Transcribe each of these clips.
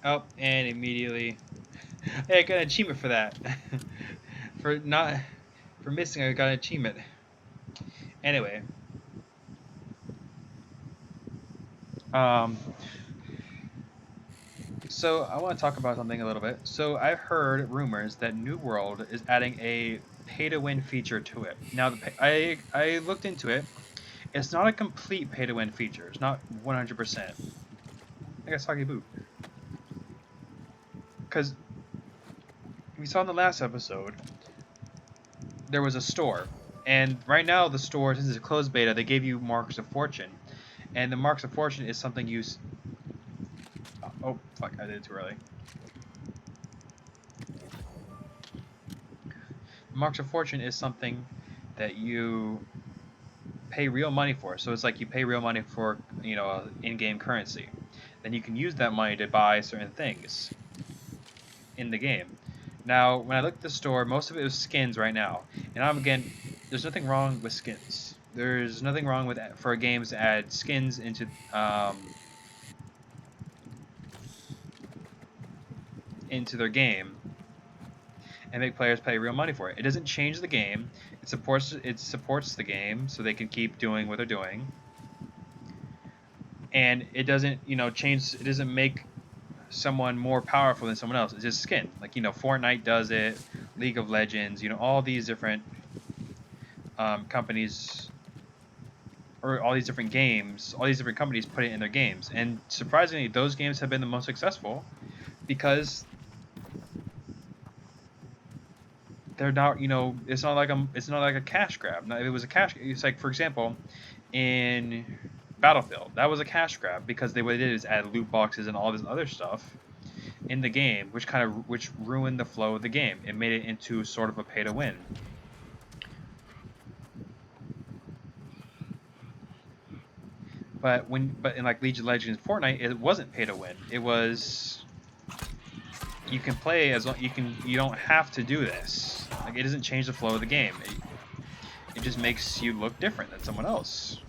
Oh, and immediately, hey, I got an achievement for that. for not for missing, I got an achievement. Anyway, um, so I want to talk about something a little bit. So I've heard rumors that New World is adding a pay-to-win feature to it. Now, I looked into it. It's not a complete pay-to-win feature. It's not 100%. I got Soggy Boot. Because we saw in the last episode, there was a store. And right now, the store, since it's a closed beta, they gave you Marks of Fortune. And the Marks of Fortune is something you... Oh, fuck, I did it too early. Marks of Fortune is something that you pay real money for. So it's like you pay real money for, in-game currency. Then you can use that money to buy certain things in the game. Now, when I looked at the store, most of it was skins right now. And again, there's nothing wrong with skins. There's nothing wrong with for games to add skins into their game and make players pay real money for it. It doesn't change the game. It supports the game so they can keep doing what they're doing. And it doesn't, change. It doesn't make someone more powerful than someone else. It's just skin. Like, Fortnite does it, League of Legends, all these different companies, or all these different games, all these different companies put it in their games. And surprisingly, those games have been the most successful because they're not, it's not like a cash grab. Now, if it was a cash, it's like, for example, in Battlefield, that was a cash grab because what they did is add loot boxes and all this other stuff in the game, which ruined the flow of the game. It made it into sort of a pay to win. But in like League of Legends, Fortnite, it wasn't pay to win. It was, you can play as long, you don't have to do this. Like, it doesn't change the flow of the game. It just makes you look different than someone else.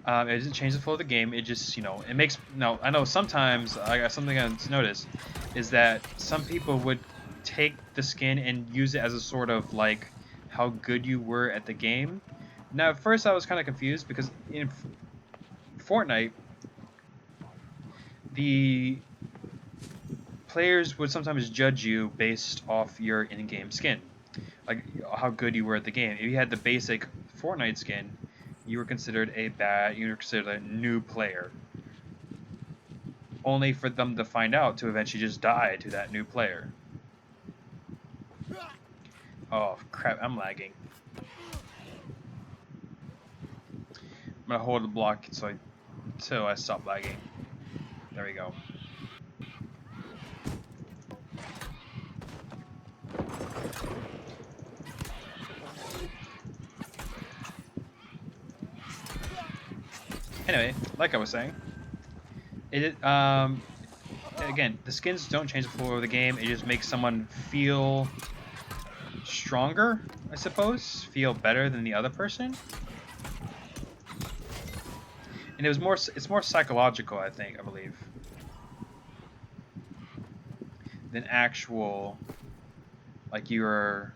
It doesn't change the flow of the game. It just, it makes... No, I know sometimes, I got something I noticed, is that some people would take the skin and use it as a sort of, like, how good you were at the game. Now, at first I was kind of confused, because in Fortnite, the players would sometimes judge you based off your in-game skin. Like, how good you were at the game. If you had the basic Fortnite skin, you were considered a new player. Only for them to find out to eventually just die to that new player. Oh crap, I'm lagging. I'm gonna hold the block until I stop lagging. There we go. Anyway, like I was saying, again, the skins don't change the flow of the game. It just makes someone feel stronger, I suppose, feel better than the other person. And it's more psychological, I believe, than actual, like, you are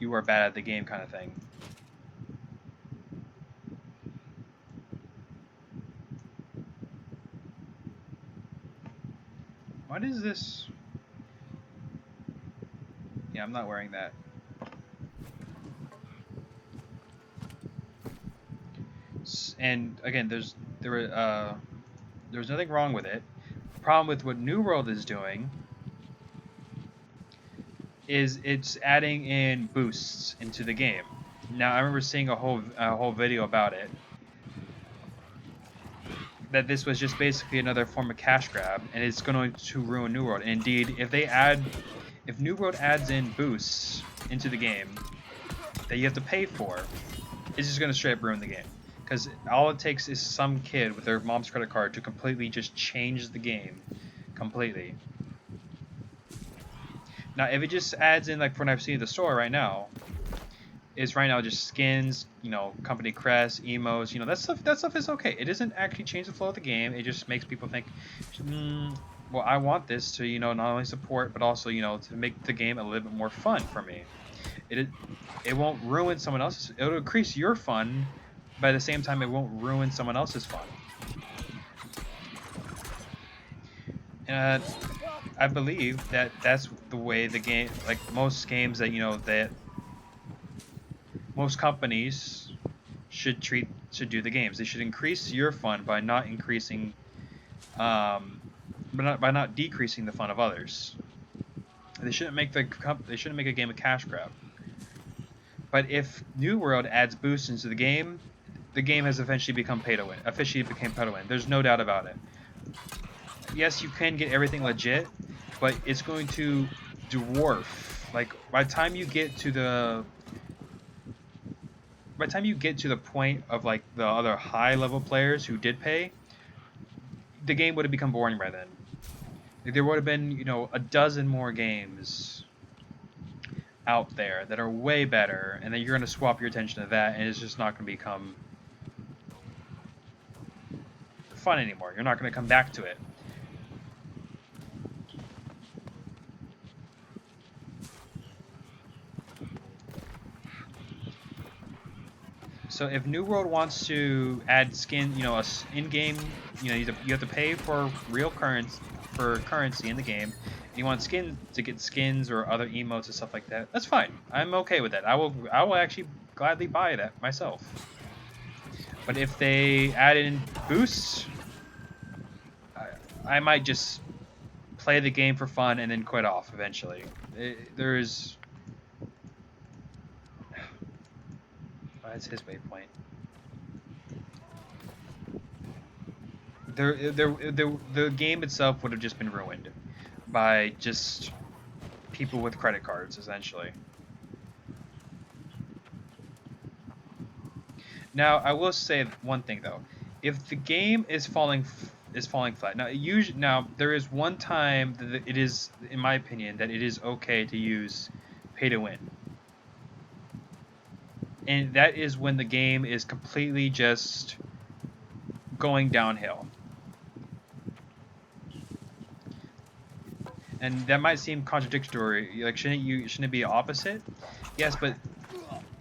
bad at the game kind of thing. What is this? Yeah, I'm not wearing that. And again, there's nothing wrong with it. The problem with what New World is doing is it's adding in boosts into the game. Now, I remember seeing a whole video about it, that this was just basically another form of cash grab, and it's going to ruin New World. And indeed, if New World adds in boosts into the game that you have to pay for, it's just going to straight up ruin the game. Because all it takes is some kid with their mom's credit card to completely just change the game. Completely. Now, if it just adds in, like, from what I've seen at the store right now, is right now just skins, you know, company crests, emotes, you know, that stuff is okay. It doesn't actually change the flow of the game. It just makes people think, well, I want this to, you know, not only support but also, you know, to make the game a little bit more fun for me. It it won't ruin someone else's. It'll increase your fun, but at the same time, it won't ruin someone else's fun. And I believe that that's the way the game, like most games that, you know, that most companies should do the games. They should increase your fun by not increasing, by not decreasing the fun of others. They shouldn't make a game a cash grab. But if New World adds boosts into the game has eventually become pay to win. Officially became pay to win. There's no doubt about it. Yes, you can get everything legit, but it's going to dwarf. Like by the time you get to the point of like the other high level players who did pay, the game would have become boring by then. Like, there would have been, you know, a dozen more games out there that are way better, and then you're going to swap your attention to that, and it's just not going to become fun anymore. You're not going to come back to it. So if New World wants to add skin, you know, in-game, you know, you have to pay for currency in the game. And you want skin to get skins or other emotes and stuff like that. That's fine. I'm okay with that. I will actually gladly buy that myself. But if they add in boosts, I might just play the game for fun and then quit off eventually. There's that's his waypoint. The game itself would have just been ruined by just people with credit cards, essentially. Now, I will say one thing though: if the game is falling flat, now there is one time that it is, in my opinion, that it is okay to use pay to win, and that is when the game is completely just going downhill. And that might seem contradictory. Like, shouldn't it be opposite? Yes, but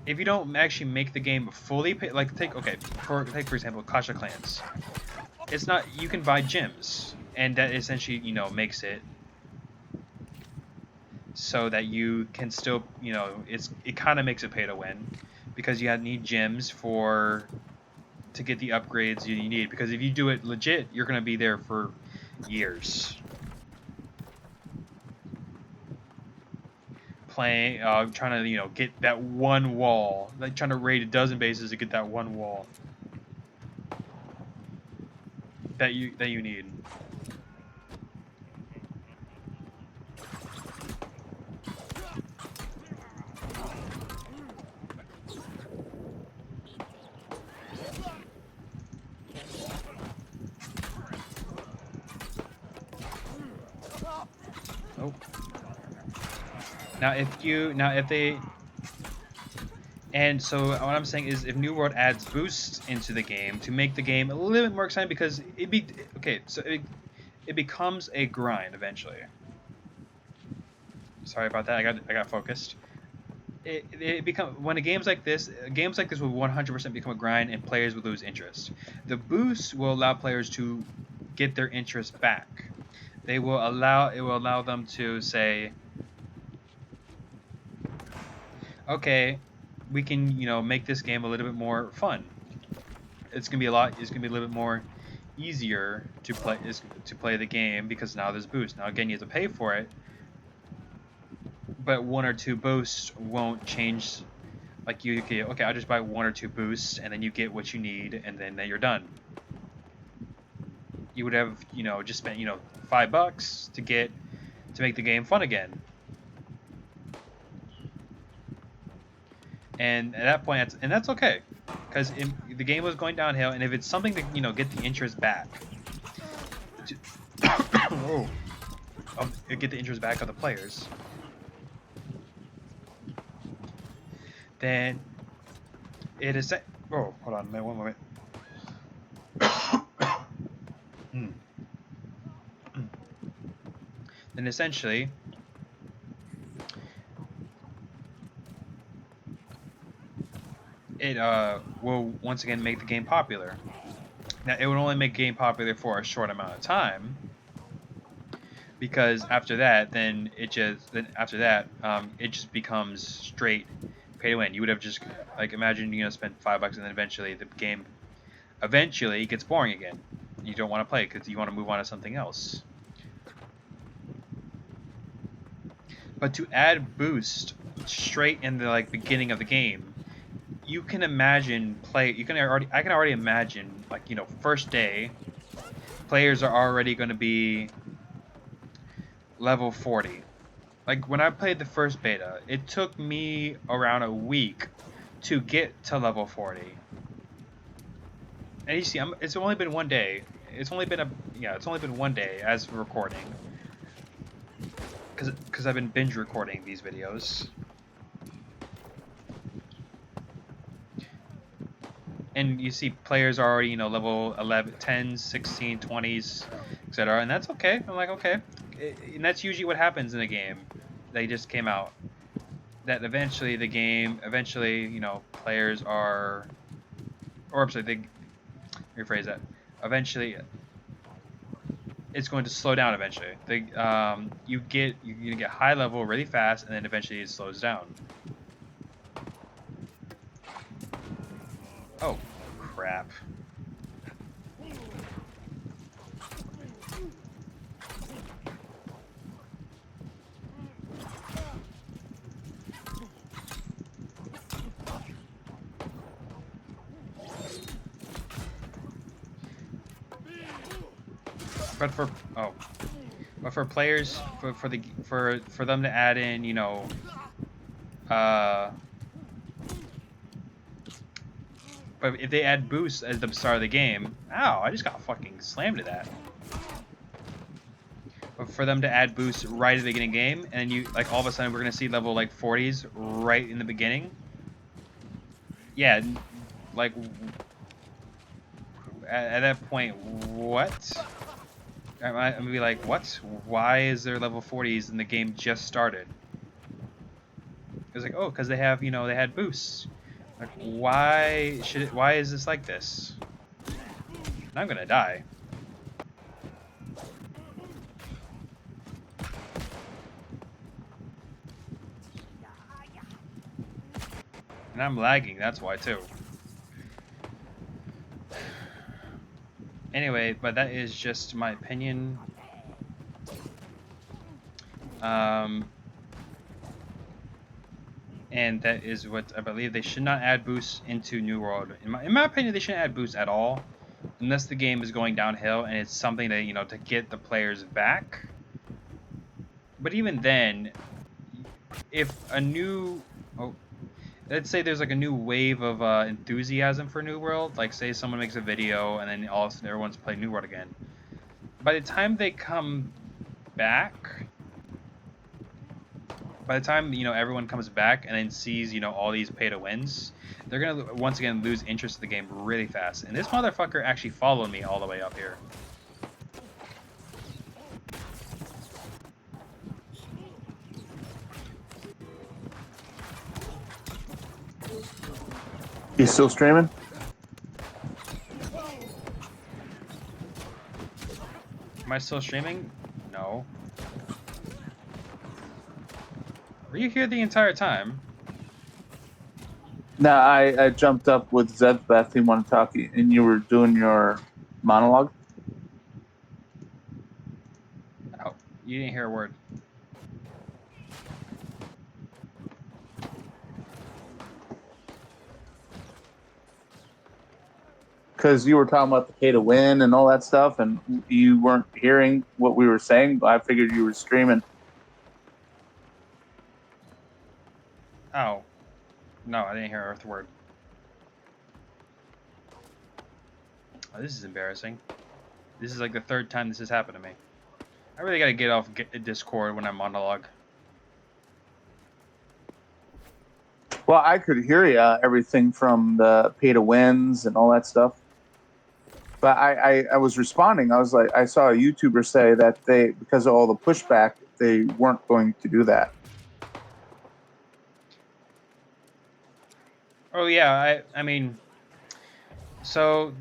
if you don't actually make the game fully pay, like take for example Clash of Clans, it's not, you can buy gems, and that essentially, you know, makes it so that you can still, you know, it kind of makes it pay to win, because you need gems to get the upgrades you need, because if you do it legit, you're gonna be there for years. Playing, trying to, you know, get that one wall, like trying to raid a dozen bases to get that one wall that you need. Oh. Now if they, and so what I'm saying is, if New World adds boosts into the game to make the game a little bit more exciting, because it becomes a grind eventually. Sorry about that. I got focused. When games like this will 100% become a grind, and players will lose interest. The boosts will allow players to get their interest back. It will allow them to say, okay, we can, you know, make this game a little bit more fun. It's gonna be a little bit more easier to play the game, because now there's boosts. Now again, you have to pay for it, but one or two boosts won't change. Like, you get, okay, I'll just buy one or two boosts, and then you get what you need, and then you're done. You would have, you know, just spent, you know, $5 to make the game fun again. And at that point, that's okay, because the game was going downhill, and if it's something to, you know, get the interest back, get the interest back of the players. then it is. Oh, hold on, man, one moment. Then essentially, it will once again make the game popular. Now, it would only make game popular for a short amount of time, because after that, it just becomes straight pay to win. You would have just like imagine spend $5 and then eventually the game eventually gets boring again. You don't want to play because you want to move on to something else. But to add boost straight in the like beginning of the game, you can imagine I can already imagine like first day players are already going to be level 40. Like when I played the first beta, it took me around a week to get to level 40. And you see, it's only been one day. It's only been one day as of recording. Because I've been binge recording these videos. And you see players are already, level 11, 10s, 16, 20s, etc. And that's okay. I'm like, okay. And that's usually what happens in a game. They just came out. That eventually players are... Or, I'm sorry, rephrase that. Eventually, it's going to slow down eventually. You're gonna get high level really fast, and then eventually it slows down. Oh, crap. But for players, for them to add in, but if they add boosts at the start of the game, ow, I just got fucking slammed to that. But for them to add boosts right at the beginning of the game, and you like all of a sudden we're gonna see level like 40s right in the beginning. Yeah, like at that point, what? I'm gonna be like, what? Why is there level 40s and the game just started? It's like, oh, because they have, they had boosts. Like, why is this like this? And I'm gonna die. And I'm lagging, that's why too. Anyway, but that is just my opinion. And that is what I believe. They should not add boosts into New World. In my opinion, they shouldn't add boosts at all, unless the game is going downhill and it's something that to get the players back. But even then, if a new let's say there's like a new wave of enthusiasm for New World, like say someone makes a video and then all of a sudden everyone's playing New World again. By the time they come back, everyone comes back and then sees all these pay to wins, they're gonna once again lose interest in the game really fast. And this motherfucker actually followed me all the way up here. You still streaming? Am I still streaming? No. Were you here the entire time? No, I jumped up with Zedbeth. He wanted to talk, and you were doing your monologue. Oh, you didn't hear a word. Because you were talking about the pay to win and all that stuff, and you weren't hearing what we were saying. But I figured you were streaming. Oh. No, I didn't hear a word. Oh, this is embarrassing. This is like the third time this has happened to me. I really gotta get off Discord when I monologue. Well, I could hear you, everything from the pay to wins and all that stuff. But I was responding. I was like, I saw a YouTuber say that they, because of all the pushback, they weren't going to do that. Oh yeah, I mean, so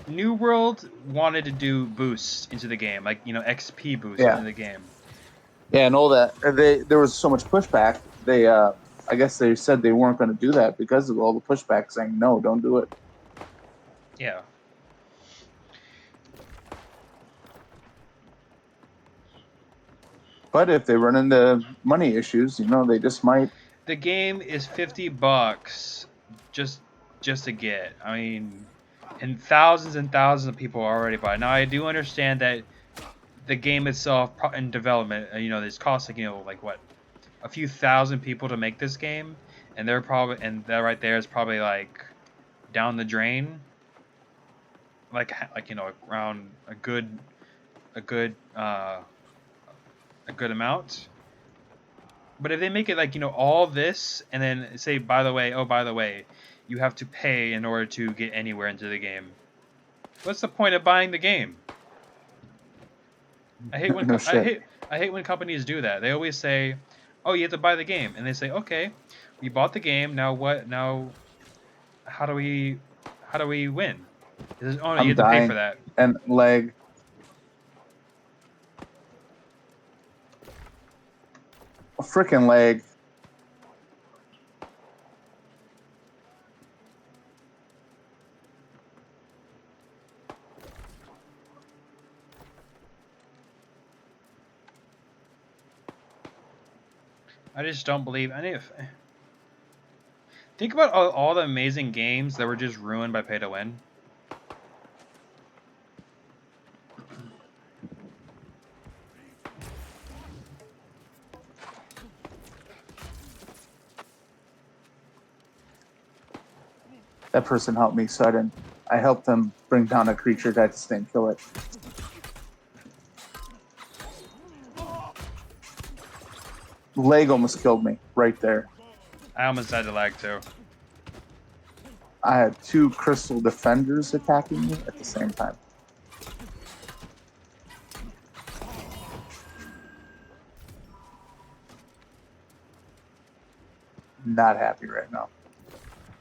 New World wanted to do boosts into the game, like XP boosts Yeah, into the game. yeah, and all that. There was so much pushback. They, I guess they said they weren't going to do that because of all the pushback, saying no, don't do it. Yeah. But if they run into money issues, they just might. The game is $50 just to get. I mean, and thousands of people already buy. Now I do understand that the game itself in development, it's costing like what, a few thousand people to make this game, and they're probably, and that right there is probably like down the drain, like around a good amount. But if they make it like all this, and then say, by the way, you have to pay in order to get anywhere into the game. What's the point of buying the game? I hate when No shit. I hate when companies do that. They always say, "Oh, you have to buy the game," and they say, "Okay, we bought the game. Now what? Now how do we win?" Oh no, you I'm have to pay for dying. that. And leg. A freaking leg. I just don't believe. Think about all the amazing games that were just ruined by pay to win. That person helped me, so I helped them bring down a creature that just didn't kill it. Leg almost killed me right there. I almost died to lag too. I had two crystal defenders attacking me at the same time. Not happy right now.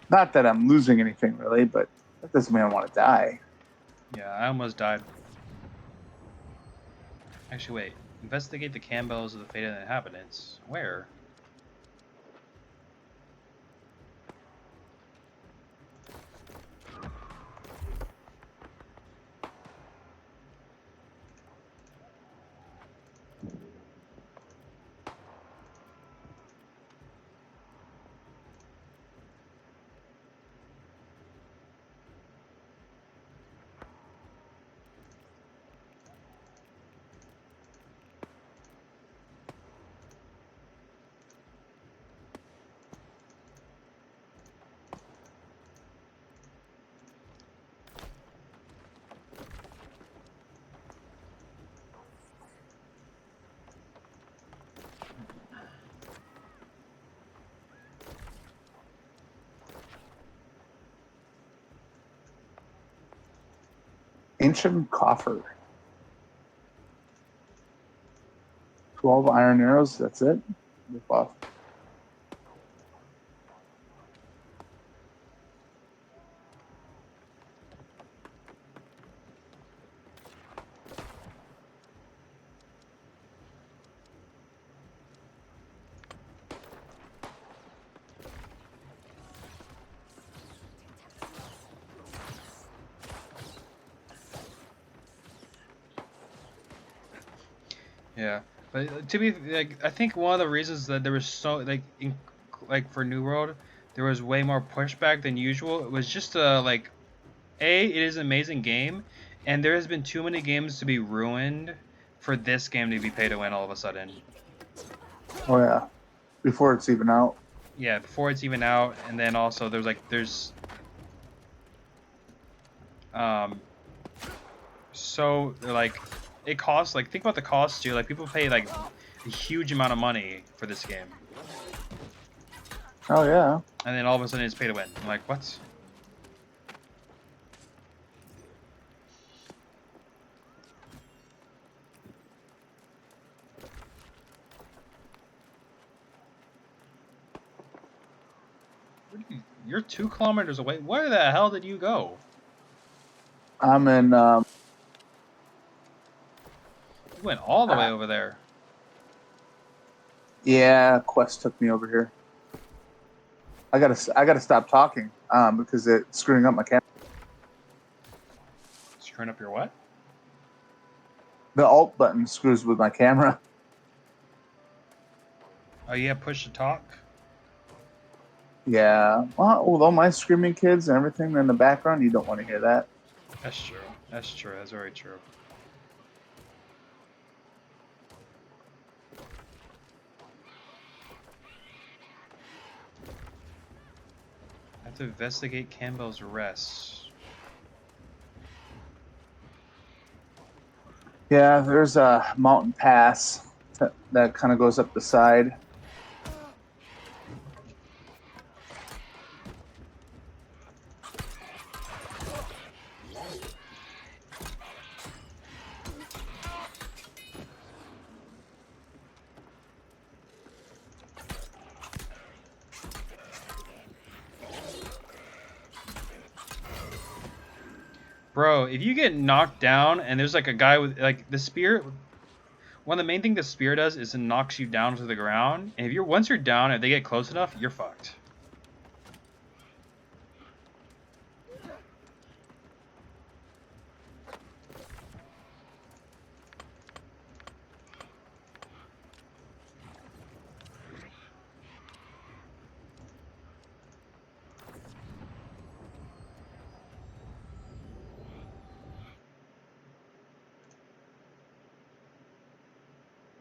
Not that I'm losing anything really, but that doesn't mean I want to die. Yeah, I almost died. Actually, wait. Investigate the Campbells of the fate of the inhabitants. Where? Ancient coffer. 12 iron arrows, that's it? Rip off. Yeah, but to be like, I think one of the reasons that there was so like for New World, there was way more pushback than usual. It was just like, it is an amazing game, and there has been too many games to be ruined for this game to be pay to win all of a sudden. Oh yeah. Before it's even out. Yeah, before it's even out, and then also so like, it costs, like, think about the cost too. Like, people pay like a huge amount of money for this game. Oh yeah. And then all of a sudden it's pay to win. I'm like, what? You're 2 kilometers away. Where the hell did you go? I'm in. You went all the way over there. Yeah, Quest took me over here. I gotta stop talking because it's screwing up my camera. Screwing up your what? The Alt button screws with my camera. Oh, yeah, push to talk. Yeah. Well, with all my screaming kids and everything in the background, you don't want to hear that. That's true. That's true. That's very true. I have to investigate Campbell's rest. Yeah, there's a mountain pass that kind of goes up the side. Bro, if you get knocked down and there's like a guy with like the spear, one of the main things the spear does is it knocks you down to the ground. And if you're once you're down, if they get close enough, you're fucked.